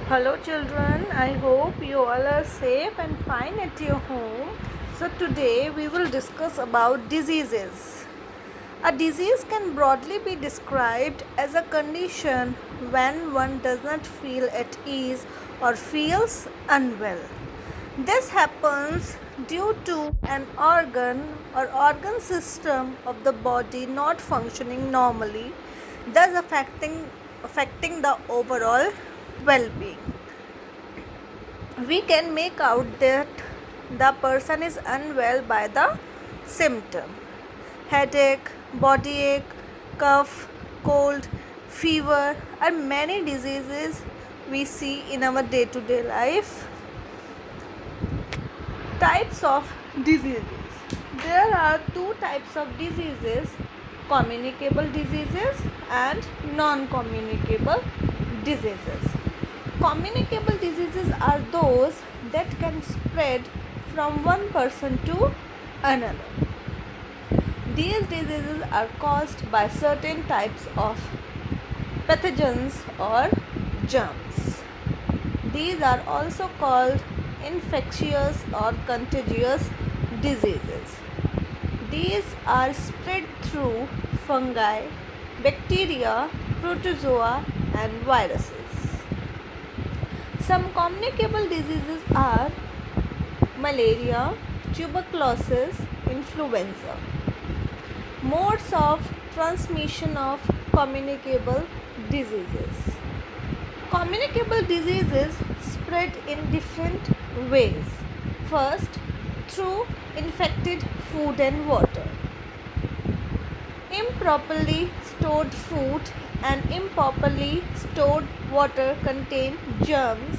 Hello children, I hope you all are safe and fine at your home. So today we will discuss about diseases. A disease can broadly be described as a condition when one does not feel at ease or feels unwell. This happens due to an organ or organ system of the body not functioning normally, thus affecting the overall well-being. We can make out that the person is unwell by the symptom: headache, body ache, cough, cold, fever, and many diseases we see in our day-to-day life. Types of diseases. There are two types of diseases: communicable diseases and non-communicable diseases. Communicable diseases are those that can spread from one person to another. These diseases are caused by certain types of pathogens or germs. These are also called infectious or contagious diseases. These are spread through fungi, bacteria, protozoa, and viruses. Some communicable diseases are malaria, tuberculosis, influenza. Modes of transmission of communicable diseases. Communicable diseases spread in different ways. First, through infected food and water. Improperly stored food and improperly stored water contain germs,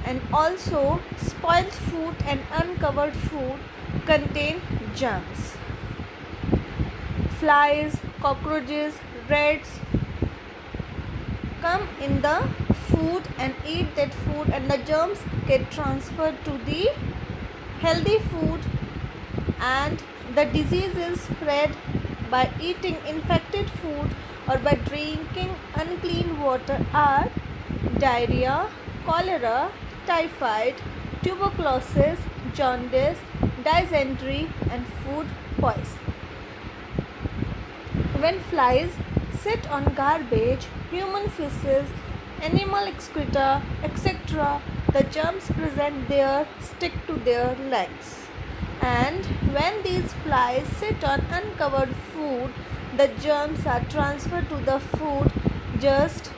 and also spoiled food and uncovered food contain germs. Flies, cockroaches, rats come in the food and eat that food, and the germs get transferred to the healthy food, and the diseases spread by eating infected food or by drinking unclean water are diarrhea, cholera, typhoid, tuberculosis, jaundice, dysentery, and food poisoning. When flies sit on garbage, human feces, animal excreta, etc., the germs present there stick to their legs. And when these flies sit on uncovered food, the germs are transferred to the food, just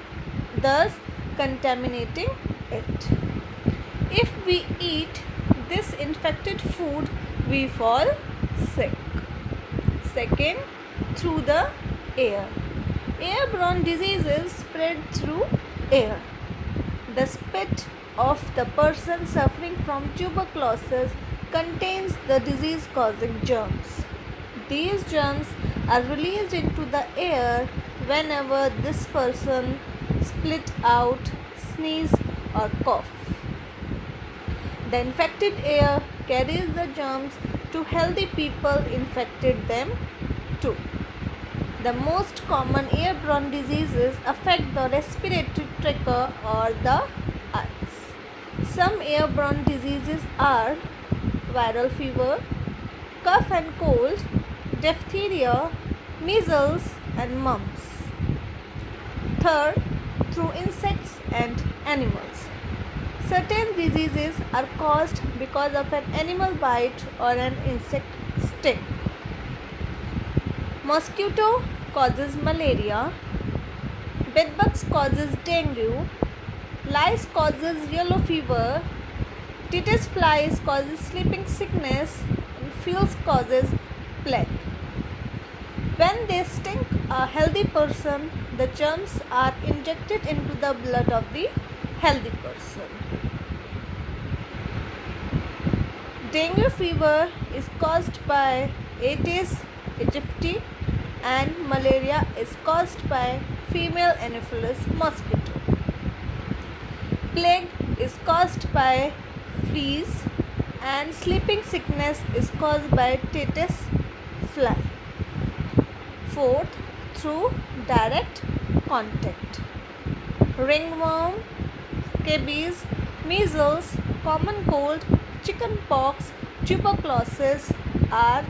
thus contaminating it. If we eat this infected food, we fall sick. Second, through the air. Airborne diseases spread through air. The spit of the person suffering from tuberculosis contains the disease causing germs. These germs are released into the air whenever this person spit out, sneeze, or cough. The infected air carries the germs to healthy people infected them too. The most common airborne diseases affect the respiratory tract or the eyes. Some airborne diseases are viral fever, cough and cold, diphtheria, measles, and mumps. Third, through insects and animals. Certain diseases are caused because of an animal bite or an insect sting. Mosquito causes malaria, bedbugs causes dengue, lice causes yellow fever, Titus flies causes sleeping sickness, and fleas causes plague. When they sting a healthy person, the germs are injected into the blood of the healthy person. Dengue fever is caused by Aedes aegypti, and malaria is caused by female Anopheles mosquito. Plague is caused by fleas, and sleeping sickness is caused by Titus fly. Fourth, through direct contact. Ringworm, scabies, measles, common cold, chickenpox, tuberculosis are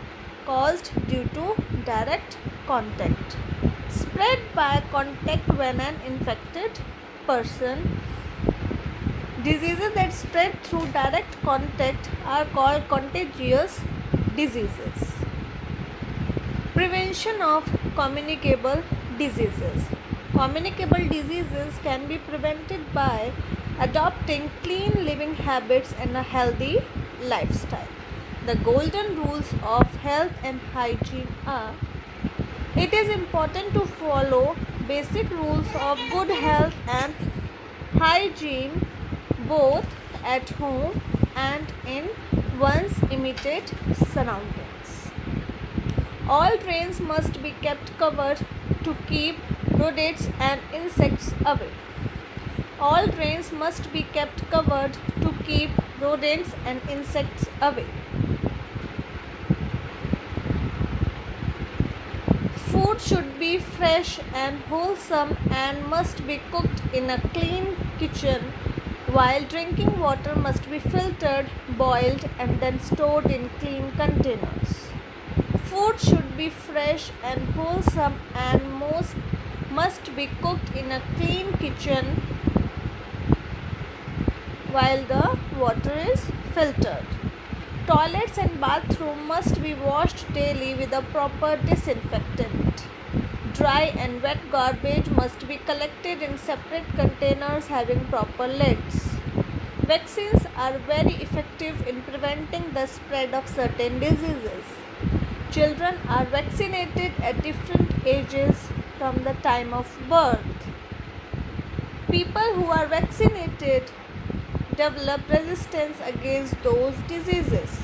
caused due to direct contact. Spread by contact when an infected person. Diseases that spread through direct contact are called contagious diseases. Prevention of communicable diseases. Communicable diseases can be prevented by adopting clean living habits and a healthy lifestyle. The golden rules of health and hygiene are: it is important to follow basic rules of good health and hygiene both at home and in one's immediate surroundings. All drains must be kept covered to keep rodents and insects away. All drains must be kept covered to keep rodents and insects away. Food should be fresh and wholesome and must be cooked in a clean kitchen, while drinking water must be filtered, boiled, and then stored in clean containers. Food should be fresh and wholesome and must be cooked in a clean kitchen while the water is filtered. Toilets and bathroom must be washed daily with a proper disinfectant. Dry and wet garbage must be collected in separate containers having proper lids. Vaccines are very effective in preventing the spread of certain diseases. Children are vaccinated at different ages from the time of birth. People who are vaccinated develop resistance against those diseases.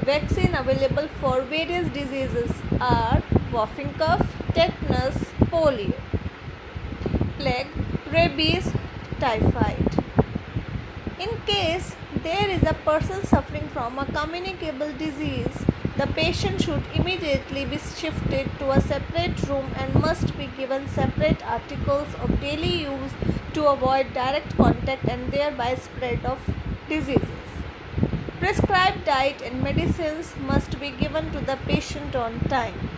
Vaccine available for various diseases are whooping cough, tetanus, polio, plague, rabies, typhoid. In case there is a person suffering from a communicable disease, the patient should immediately be shifted to a separate room and must be given separate articles of daily use to avoid direct contact and thereby spread of diseases. Prescribed diet and medicines must be given to the patient on time.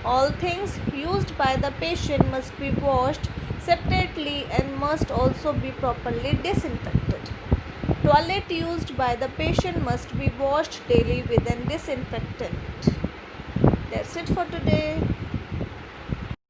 All things used by the patient must be washed separately and must also be properly disinfected. Toilet used by the patient must be washed daily with a disinfectant. That's it for today.